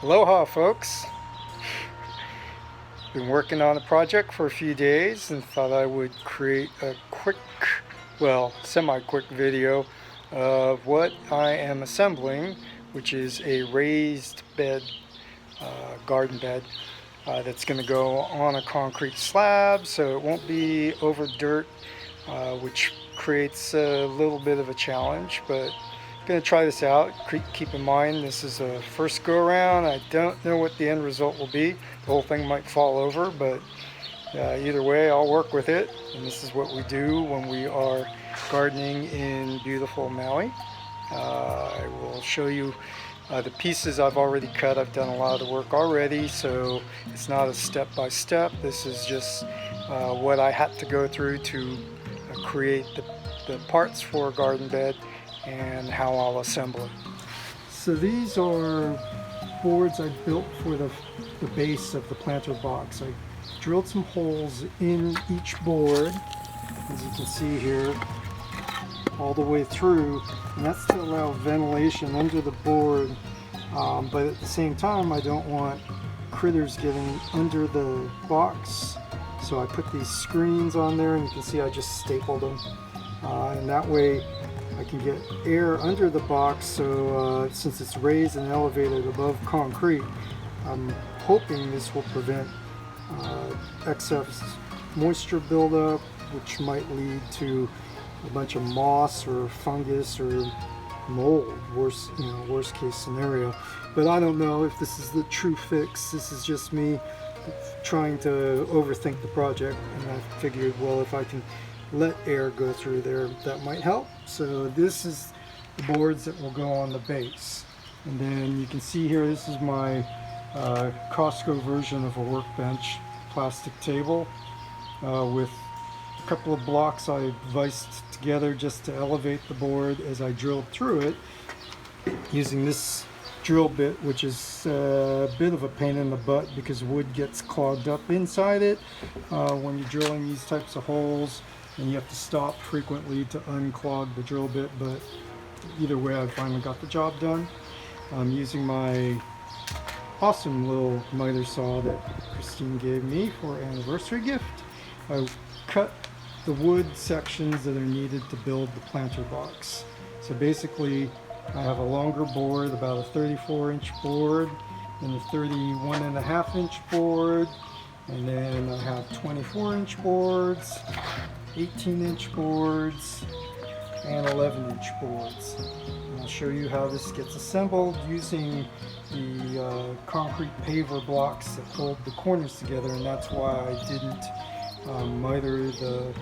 Aloha folks! Been working on the project for a few days and thought I would create a quick, well, semi-quick video of what I am assembling, which is a raised bed, garden bed, that's going to go on a concrete slab so it won't be over dirt, which creates a little bit of a challenge, but going to try this out. Keep in mind this is a first go around. I don't know what the end result will be. The whole thing might fall over, but either way I'll work with it, and this is what we do when we are gardening in beautiful Maui. I will show you the pieces I've already cut. I've done a lot of the work already, so it's not a step-by-step. This is just what I had to go through to create the parts for a garden bed and how I'll assemble it. So these are boards I built for the base of the planter box. I drilled some holes in each board, as you can see here, all the way through, and that's to allow ventilation under the board, but at the same time I don't want critters getting under the box, so I put these screens on there, and you can see I just stapled them, and that way I can get air under the box. So since it's raised and elevated above concrete, I'm hoping this will prevent excess moisture buildup, which might lead to a bunch of moss or fungus or mold, worst case scenario. But I don't know if this is the true fix. This is just me trying to overthink the project, and I figured, well, if I can let air go through there, that might help. So this is the boards that will go on the base, and then you can see here, this is my Costco version of a workbench plastic table with a couple of blocks I viced together just to elevate the board as I drilled through it using this drill bit, which is a bit of a pain in the butt because wood gets clogged up inside it when you're drilling these types of holes, and you have to stop frequently to unclog the drill bit. But either way, I finally got the job done. I'm using my awesome little miter saw that Christine gave me for an anniversary gift. I cut the wood sections that are needed to build the planter box. So basically I have a longer board, about a 34-inch board, and a 31.5-inch board, and then I have 24-inch boards, 18-inch boards, and 11-inch boards. And I'll show you how this gets assembled using the concrete paver blocks that hold the corners together, and that's why I didn't miter the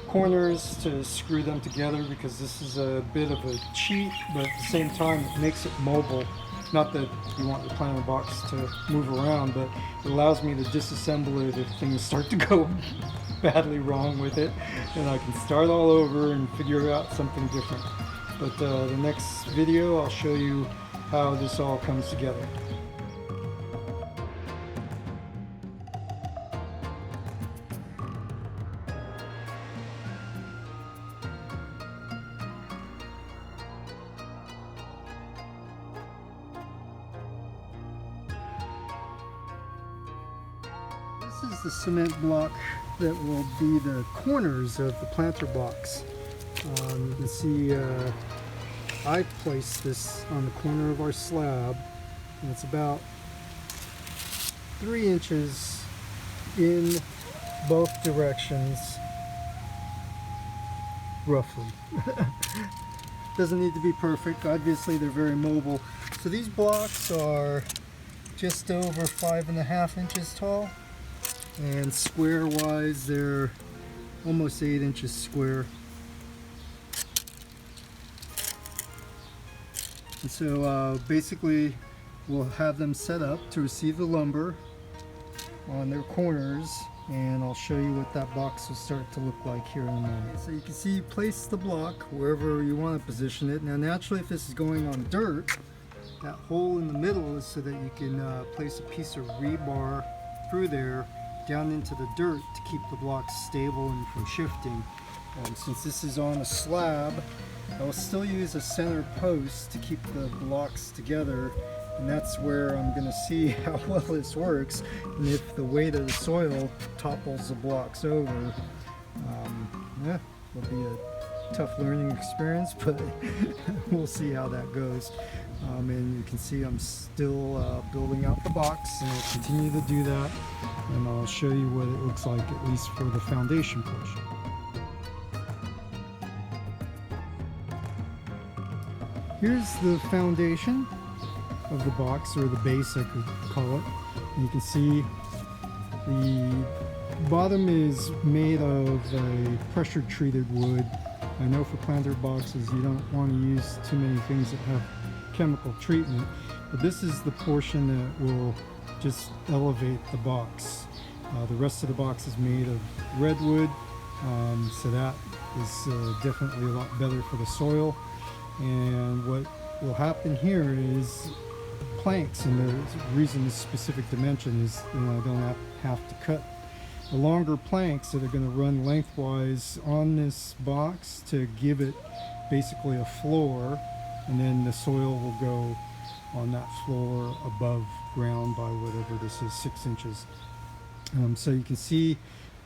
corners to screw them together, because this is a bit of a cheat, but at the same time it makes it mobile. Not that you want your planter box to move around, but it allows me to disassemble it if things start to go badly wrong with it, and I can start all over and figure out something different. But the next video I'll show you how this all comes together. This is the cement block that will be the corners of the planter box. You can see I placed this on the corner of our slab, and it's about 3 inches in both directions, roughly. Doesn't need to be perfect. Obviously they're very mobile. So these blocks are just over 5.5 inches tall. And square wise they're almost 8 inches square. And so basically we'll have them set up to receive the lumber on their corners, and I'll show you what that box will start to look like here in a moment. So you can see, place the block wherever you want to position it. Now naturally, if this is going on dirt, that hole in the middle is so that you can place a piece of rebar through there down into the dirt to keep the blocks stable and from shifting. And since this is on a slab, I will still use a center post to keep the blocks together and that's where I'm going to see how well this works, and if the weight of the soil topples the blocks over. Yeah, it'll be a tough learning experience, but we'll see how that goes. And you can see I'm still building out the box, and I'll continue to do that, and I'll show you what it looks like, at least for the foundation portion. Here's the foundation of the box, or the base I could call it. And you can see the bottom is made of a pressure treated wood. I know for planter boxes you don't want to use too many things that have chemical treatment, but this is the portion that will just elevate the box. The rest of the box is made of redwood, so that is definitely a lot better for the soil. And what will happen here is planks, and the reason this specific dimension is I don't have to cut the longer planks that are going to run lengthwise on this box to give it basically a floor, and then the soil will go on that floor above ground by whatever this is, 6 inches. So you can see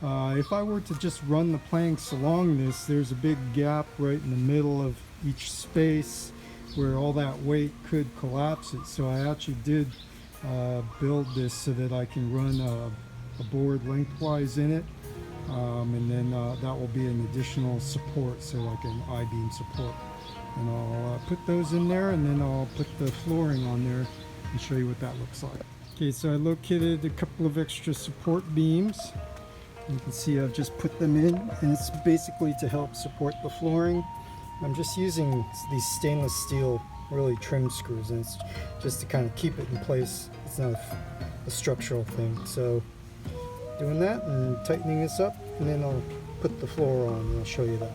if I were to just run the planks along this, there's a big gap right in the middle of each space where all that weight could collapse it. So I actually did build this so that I can run a board lengthwise in it, and then that will be an additional support, so like an I-beam support. And I'll put those in there, and then I'll put the flooring on there and show you what that looks like. Okay, so I located a couple of extra support beams. You can see I've just put them in, and it's basically to help support the flooring. I'm just using these stainless steel really trim screws, and it's just to kind of keep it in place. It's not a structural thing. So doing that and tightening this up, and then I'll put the floor on, and I'll show you that.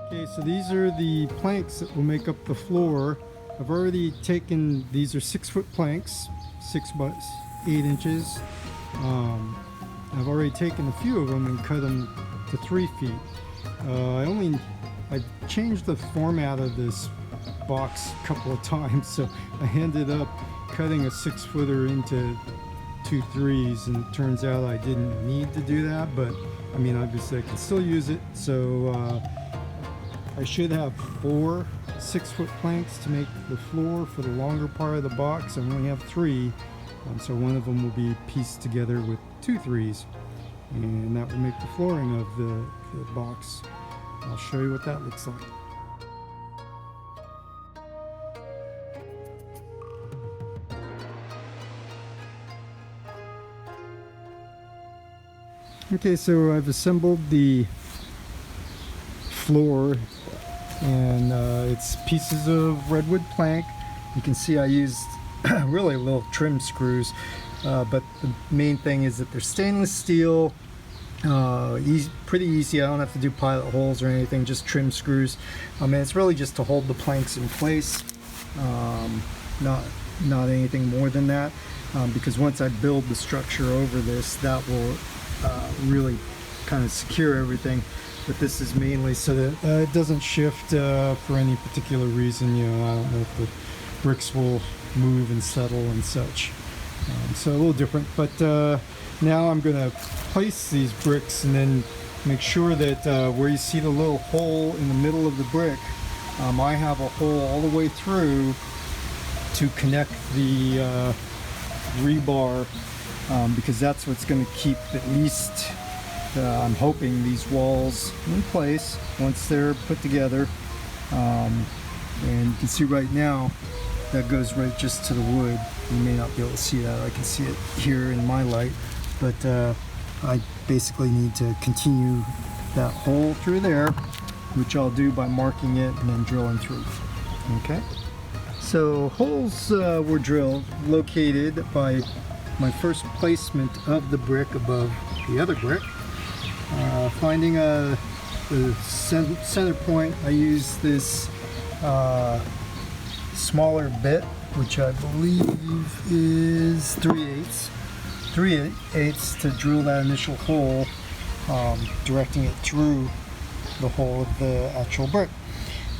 Okay, so these are the planks that will make up the floor. I've already taken, these are 6-foot planks, 6 by 8 inches. I've already taken a few of them and cut them to 3 feet. I changed the format of this box a couple of times, so I ended up cutting a 6-footer into 2 3s, and it turns out I didn't need to do that, but I mean, obviously I can still use it. So I should have 4 6-foot planks to make the floor for the longer part of the box. I only have 3, so one of them will be pieced together with 2 3s, and that will make the flooring of the box. I'll show you what that looks like. Okay, so I've assembled the floor, and it's pieces of redwood plank. You can see I used really little trim screws, but the main thing is that they're stainless steel, pretty easy. I don't have to do pilot holes or anything, just trim screws. And it's really just to hold the planks in place, not anything more than that, because once I build the structure over this, that will really kind of secure everything. But this is mainly so that it doesn't shift for any particular reason. I don't know if the bricks will move and settle and such. So a little different, but now I'm going to place these bricks and then make sure that where you see the little hole in the middle of the brick, I have a hole all the way through to connect the rebar, because that's what's going to keep at least, I'm hoping, these walls in place once they're put together. And you can see right now that goes right just to the wood. You may not be able to see that. I can see it here in my light, but I basically need to continue that hole through there, which I'll do by marking it and then drilling through. Okay, so holes were drilled, located by my first placement of the brick above the other brick. Finding the center point, I use this smaller bit, which I believe is 3/8 to drill that initial hole, directing it through the hole of the actual brick.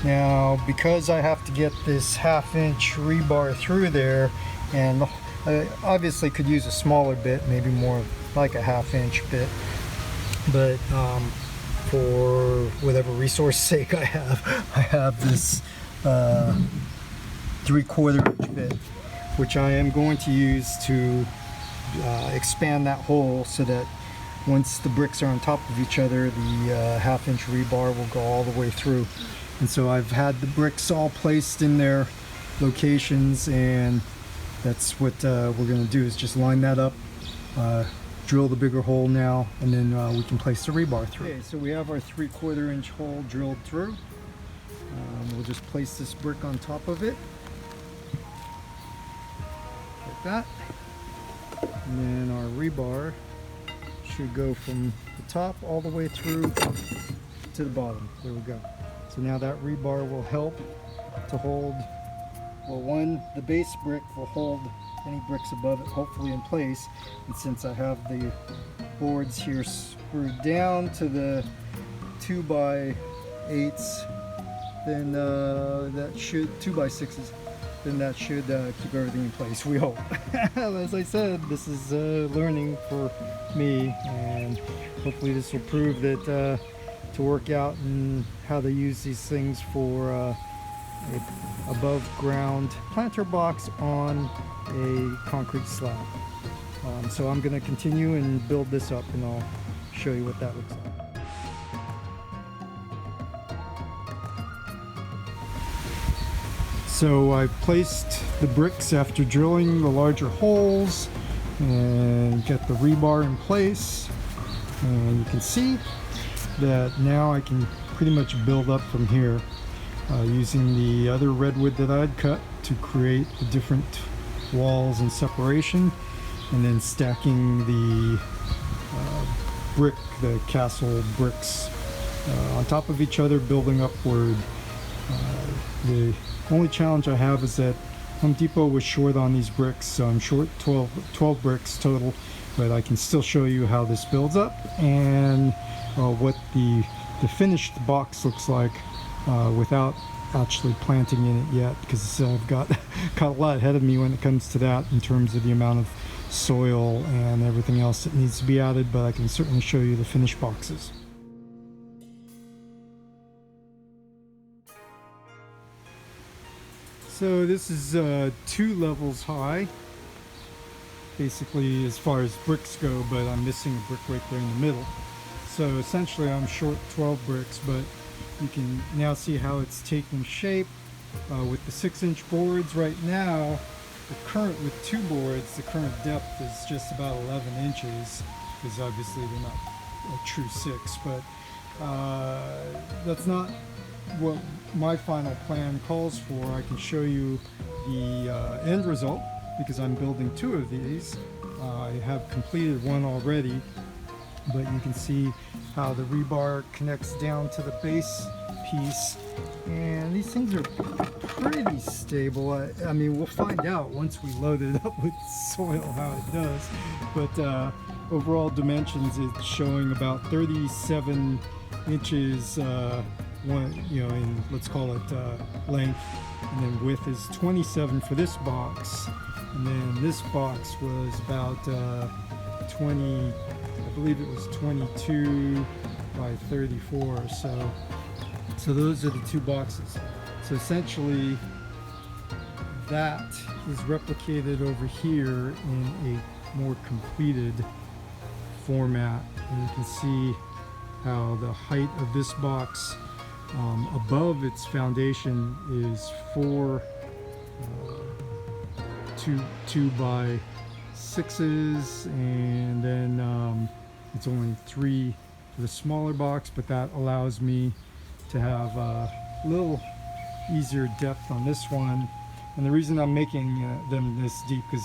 Now, because I have to get this 1/2-inch rebar through there, and I obviously could use a smaller bit, maybe more like a 1/2-inch bit, but for whatever resource sake I have this 3/4-inch bit, which I am going to use to expand that hole so that once the bricks are on top of each other, the 1/2-inch rebar will go all the way through. And so I've had the bricks all placed in their locations, and that's what we're going to do, is just line that up, drill the bigger hole now, and then we can place the rebar through. Okay, so we have our 3/4-inch hole drilled through. We'll just place this brick on top of it, like that. And then our rebar should go from the top all the way through to the bottom. There we go. So now that rebar will help to hold, well, one, the base brick will hold any bricks above it hopefully in place. And since I have the boards here screwed down to the 2x8s, then that should, 2x6s, then that should keep everything in place, we hope. As I said, this is learning for me, and hopefully this will prove that to work out and how they use these things for above ground planter box on a concrete slab. So I'm going to continue and build this up, and I'll show you what that looks like. So I placed the bricks after drilling the larger holes and get the rebar in place, and you can see that now I can pretty much build up from here using the other redwood that I'd cut to create the different walls and separation, and then stacking the the castle bricks on top of each other, building upward. The only challenge I have is that Home Depot was short on these bricks, so I'm short 12 bricks total, but I can still show you how this builds up and what the finished box looks like without actually planting in it yet, because I've got a lot ahead of me when it comes to that in terms of the amount of soil and everything else that needs to be added, but I can certainly show you the finished boxes. So this is 2 levels high, basically as far as bricks go, but I'm missing a brick right there in the middle. So essentially I'm short 12 bricks, but you can now see how it's taking shape with the 6-inch boards. Right now, with 2 boards, the current depth is just about 11 inches, because obviously they're not a true 6, but that's not what my final plan calls for. I can show you the end result, because I'm building 2 of these. I have completed one already, but you can see how the rebar connects down to the base piece, and these things are pretty stable. I mean, we'll find out once we load it up with soil how it does, but overall dimensions, it's showing about 37 inches in, let's call it length, and then width is 27 for this box, and then this box was about 20, I believe it was 22 by 34, so those are the 2 boxes. So essentially that is replicated over here in a more completed format, and you can see how the height of this box above its foundation is 4 2x6s, and then it's only 3 for the smaller box, but that allows me to have a little easier depth on this one. And the reason I'm making them this deep is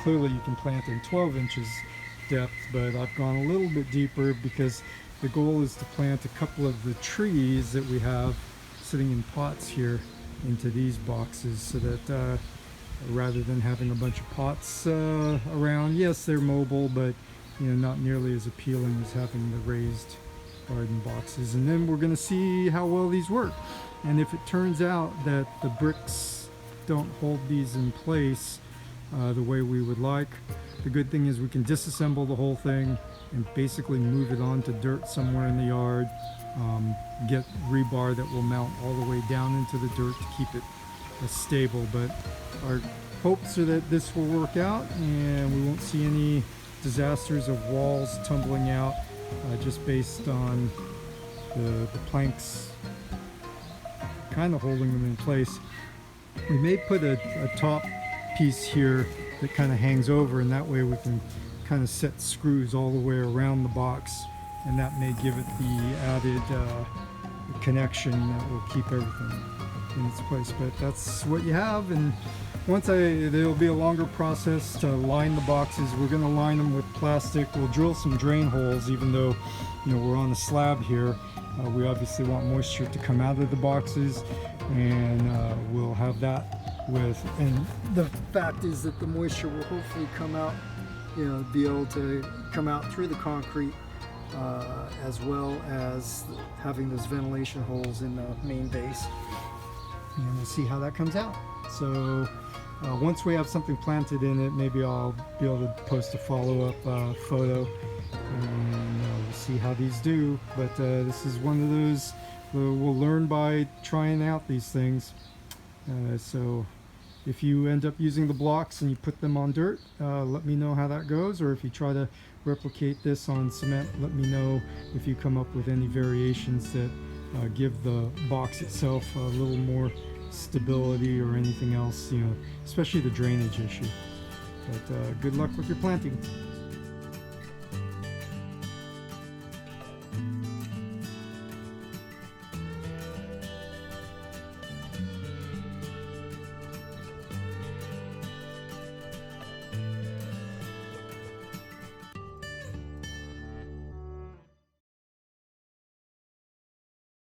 clearly you can plant in 12 inches depth, but I've gone a little bit deeper because the goal is to plant a couple of the trees that we have sitting in pots here into these boxes, so that rather than having a bunch of pots around, yes, they're mobile, but not nearly as appealing as having the raised garden boxes, and then we're going to see how well these work. And if it turns out that the bricks don't hold these in place the way we would like, the good thing is we can disassemble the whole thing and basically move it onto dirt somewhere in the yard, get rebar that will mount all the way down into the dirt to keep it stable. But our hopes are that this will work out and we won't see any disasters of walls tumbling out just based on the planks kind of holding them in place. We may put a top piece here that kind of hangs over, and that way we can kind of set screws all the way around the box, and that may give it the added connection that will keep everything in its place. But that's what you have, and there'll be a longer process to line the boxes. We're going to line them with plastic. We'll drill some drain holes, even though we're on a slab here. We obviously want moisture to come out of the boxes, and we'll have that and the fact is that the moisture will hopefully come out, be able to come out through the concrete, as well as having those ventilation holes in the main base. And we'll see how that comes out. So once we have something planted in it, maybe I'll be able to post a follow-up photo, and we'll see how these do. But this is one of those we'll learn by trying out these things. So if you end up using the blocks and you put them on dirt, let me know how that goes. Or if you try to replicate this on cement, let me know if you come up with any variations that give the box itself a little more stability or anything else, especially the drainage issue. But good luck with your planting.